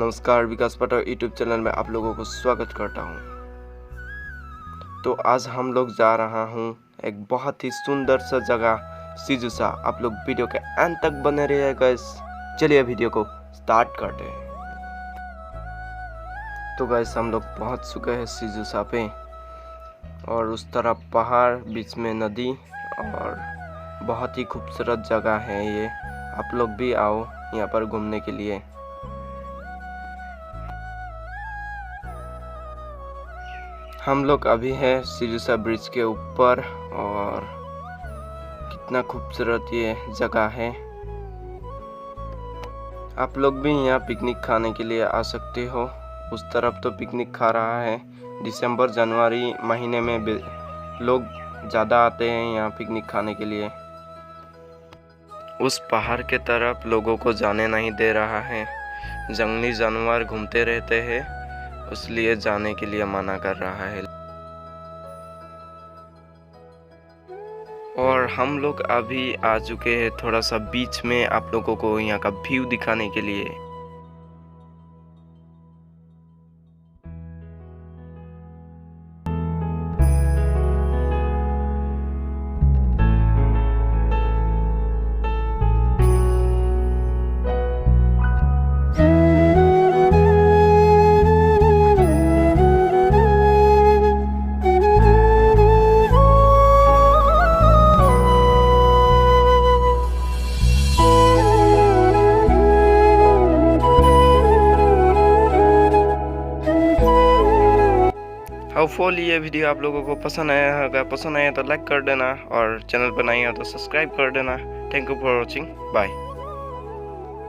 नमस्कार, विकास पाठक YouTube channel में आप लोगों को स्वागत करता हूँ। तो आज हम लोग जा रहा हूँ एक बहुत ही सुंदर सा जगह सिजुसा। आप लोग वीडियो के अंत तक बने रहिए गाइस। चलिए वीडियो को स्टार्ट करते हैं। तो गाइस हम लोग पहुँच चुके हैं सिजुसा पे और उस तरफ पहाड़, बीच में नदी और बहुत ही खूबसूरत जगह है ये। आप लोग भी आओ यहाँ पर घूमने के लिए। हम लोग अभी हैं सिजुसा ब्रिज के ऊपर और कितना खूबसूरत ये जगह है। आप लोग भी यहाँ पिकनिक खाने के लिए आ सकते हो। उस तरफ तो पिकनिक खा रहा है। दिसंबर जनवरी महीने में लोग ज़्यादा आते हैं यहाँ पिकनिक खाने के लिए। उस पहाड़ के तरफ लोगों को जाने नहीं दे रहा है। जंगली जानवर घूमते रहते हैं, इसलिए जाने के लिए मना कर रहा है। और हम लोग अभी आ चुके हैं थोड़ा सा बीच में, आप लोगों को यहाँ का व्यू दिखाने के लिए। होपफुली ये वीडियो आप लोगों को पसंद आया होगा। पसंद आया तो लाइक कर देना और चैनल पर नहीं हो तो सब्सक्राइब कर देना। Thank you for watching. Bye.